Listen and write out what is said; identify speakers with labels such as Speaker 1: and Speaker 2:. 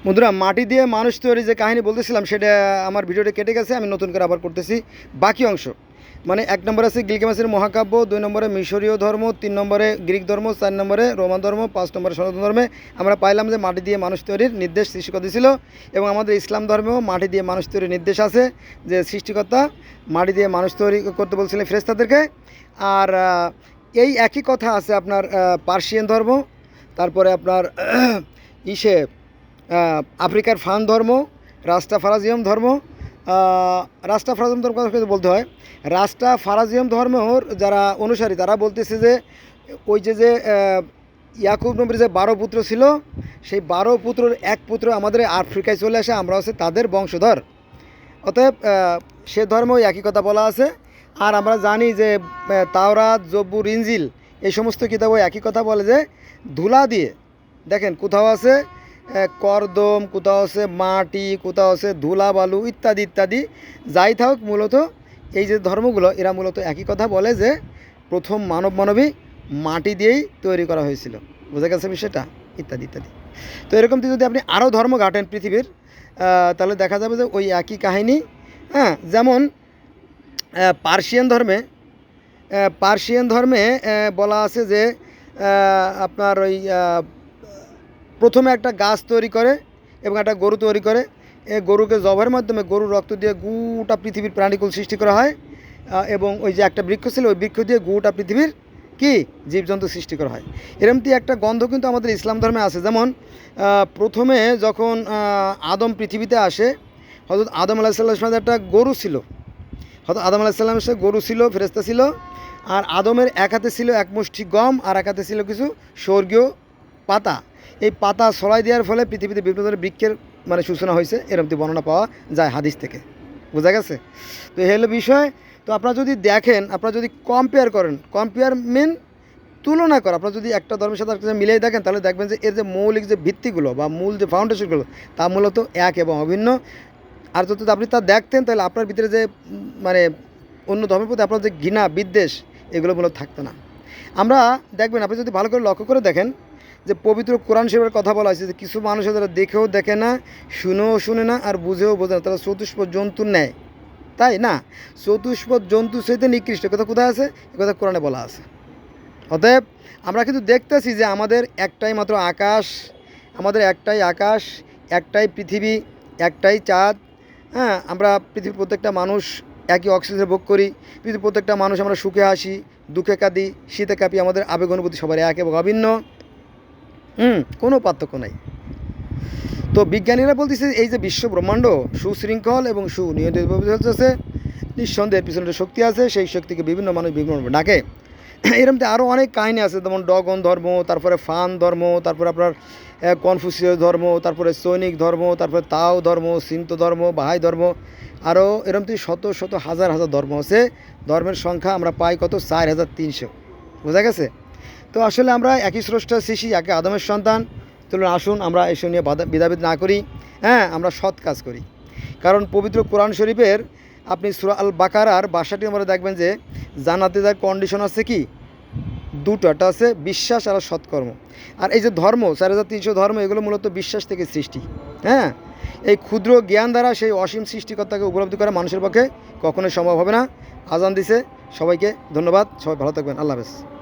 Speaker 1: বন্ধুরা, মাটি দিয়ে মানুষ তৈরি যে কাহিনী বলতেছিলাম সেটা আমার ভিডিওটা কেটে গেছে, আমি নতুন করে আবার করতেছি বাকি অংশ। মানে 1 নম্বরে আছে গিলগামেশের মহাকাব্য, 2 নম্বরে মিশরীয় ধর্ম, 3 নম্বরে গ্রিক ধর্ম, 4 নম্বরে রোমান ধর্ম, 5 নম্বরে সনাতন ধর্মে আমরা পাইলাম যে মাটি দিয়ে মানুষ তৈরির নির্দেশ সৃষ্টিকর্তা দিয়েছিল। এবং আমাদের ইসলাম ধর্মেও মাটি দিয়ে মানুষ তৈরির নির্দেশ আছে, যে সৃষ্টিকর্তা মাটি দিয়ে মানুষ তৈরি করতে বলছিলেন ফেরেশতাদেরকে। আর এই একই কথা আছে আপনার পার্সিয়ান ধর্ম, তারপরে আপনার ইসে আফ্রিকার ফান ধর্ম, রাস্টাফারাজিয়াম ধর্ম। রাস্টাফারাজিয়াম ধর্ম কথা বলতে হয়, রাস্টাফারাজিয়াম ধর্মর যারা অনুসারী তারা বলতেছে যে ওই যে ইয়াকুব নবীর যে 12 পুত্র ছিল, সেই 12 পুত্রর এক পুত্র আমাদের আফ্রিকায় চলে আসে, আমরা হচ্ছে তাদের বংশধর। অতএব সে ধর্মেও একই কথা বলা আছে। আর আমরা জানি যে তাওরাত, জব্বুর, ইনজিল এই সমস্ত কিতাবও একই কথা বলে যে ধুলা দিয়ে, দেখেন কোথাও আছে কর্দম, কোথাও আছে মাটি, কোথাও আছে ধুলা বালু ইত্যাদি ইত্যাদি। যাই থাকুক, মূলত এই যে ধর্মগুলো এরা মূলত একই কথা বলে যে প্রথম মানবী মাটি দিয়েই তৈরি করা হয়েছিল। বোঝা গেছে বিষয়টা, ইত্যাদি ইত্যাদি। তো এরকম যদি আপনি আরও ধর্ম ঘাটেন পৃথিবীর, তাহলে দেখা যাবে যে ওই একই কাহিনী। হ্যাঁ, যেমন পার্সিয়ান ধর্মে বলা আছে যে আপনার ওই প্রথমে একটা গাছ তৈরি করে এবং একটা গরু তৈরি করে, গরুকে জবাইয়ের মাধ্যমে গরুর রক্ত দিয়ে গোটা পৃথিবীর প্রাণীকুল সৃষ্টি করা হয়। এবং ওই যে একটা বৃক্ষ ছিল, ওই বৃক্ষ দিয়ে গোটা পৃথিবীর কি জীবজন্তু সৃষ্টি করা হয়। এরমটি একটা গন্ধ কিন্তু আমাদের ইসলাম ধর্মে আছে। যেমন প্রথমে যখন আদম পৃথিবীতে আসে, হযরত আদম আলাইহিস সালামের একটা গরু ছিল। হয়তো আদম আলাইহিস সালামের সাথে গরু ছিল, ফেরেশতা ছিল। আর আদমের এক হাতে ছিল এক মুষ্টি গম, আর এক হাতে ছিল কিছু স্বর্গীয় পাতা। এই পাতা ছড়াই দেওয়ার ফলে পৃথিবীতে বিভিন্ন ধরনের বৃক্ষের মানে সূচনা হয়েছে, এরকমটি বর্ণনা পাওয়া যায় হাদিস থেকে। বোঝা গেছে? তো এই হলো বিষয়। তো আপনারা যদি দেখেন, আপনারা যদি কম্পেয়ার করেন, কম্পেয়ার মিন তুলনা করা, আপনারা যদি একটা ধর্মের সাথে একটা মিলিয়ে দেখেন, তাহলে দেখবেন যে এর যে মৌলিক যে ভিত্তিগুলো বা মূল যে ফাউন্ডেশনগুলো তা মূলত এক এবং অভিন্ন। আর যদি আপনি তা দেখতেন, তাহলে আপনার ভিতরে যে মানে অন্য ধর্মের প্রতি আপনার যে ঘৃণা বিদ্বেষ এগুলো মূলত থাকতো না। আমরা দেখবেন, আপনি যদি ভালো করে লক্ষ্য করে দেখেন যে পবিত্র কোরআন শরীফের কথা বলা হয়েছে যে কিছু মানুষ যারা দেখেও দেখে না, শুনেও শুনে না, আর বুঝেও বোঝে না, তারা চতুষ্পদ জন্তুর ন্যায়। তাই না? চতুষ্পদ জন্তু সহিত নিকৃষ্ট কথা কোথায় আছে? এ কথা কোরআনে বলা আছে। অতএব আমরা কিন্তু দেখতেছি যে আমাদের একটাই মাত্র আকাশ, আমাদের একটাই আকাশ, একটাই পৃথিবী, একটাই চাঁদ। হ্যাঁ, আমরা পৃথিবীর প্রত্যেকটা মানুষ একই অক্সিজেন ভোগ করি। পৃথিবীর প্রত্যেকটা মানুষ আমরা সুখে হাসি, দুঃখে কাঁদি, শীতে কাঁপি, আমাদের আবেগ অনুভূতি সবার এক এবং অভিন্ন। কোনো পার্থক্য নাই। তো বিজ্ঞানীরা বলতেছে এই যে বিশ্ব ব্রহ্মাণ্ড সুশৃঙ্খল এবং সুনিয়ন্ত্রিতভাবে চলতেছে, নিঃসন্দেহের পিছনে শক্তি আছে, সেই শক্তিকে বিভিন্ন মানুষ বিভিন্নভাবে ডাকে। এরমতে আরও অনেক কাহিনী আছে, যেমন ডগন ধর্ম, তারপরে ফান ধর্ম, তারপরে আপনার কনফুসিয়াস ধর্ম, তারপরে সৈনিক ধর্ম, তারপরে তাও ধর্ম, সিন্ত ধর্ম, বাহাই ধর্ম, আরও এরমটি শত শত হাজার হাজার ধর্ম আছে। ধর্মের সংখ্যা আমরা পাই কত? 4300। বোঝা গেছে? তো আসলে আমরা একই স্রষ্টার সৃষ্টি, একই আদমের সন্তান। চলুন আসুন আমরা এসব নিয়ে ভেদাভেদ না করি। হ্যাঁ, আমরা সৎ কাজ করি। কারণ পবিত্র কোরআন শরীফের আপনি সূরা আল বাকারার 62 নম্বরে দেখবেন যে জান্নাতে যার কন্ডিশন আছে কি? দুটো, একটা আছে বিশ্বাস আর সৎকর্ম। আর এই যে ধর্ম 4300 ধর্ম, এগুলো মূলত বিশ্বাস থেকে সৃষ্টি। হ্যাঁ, এই ক্ষুদ্র জ্ঞান দ্বারা সেই অসীম সৃষ্টিকর্তাকে উপলব্ধি করা মানুষের পক্ষে কখনোই সম্ভব হবে না। আজান দিছে, সবাইকে ধন্যবাদ, সবাই ভালো থাকবেন, আল্লাহ হাফেজ।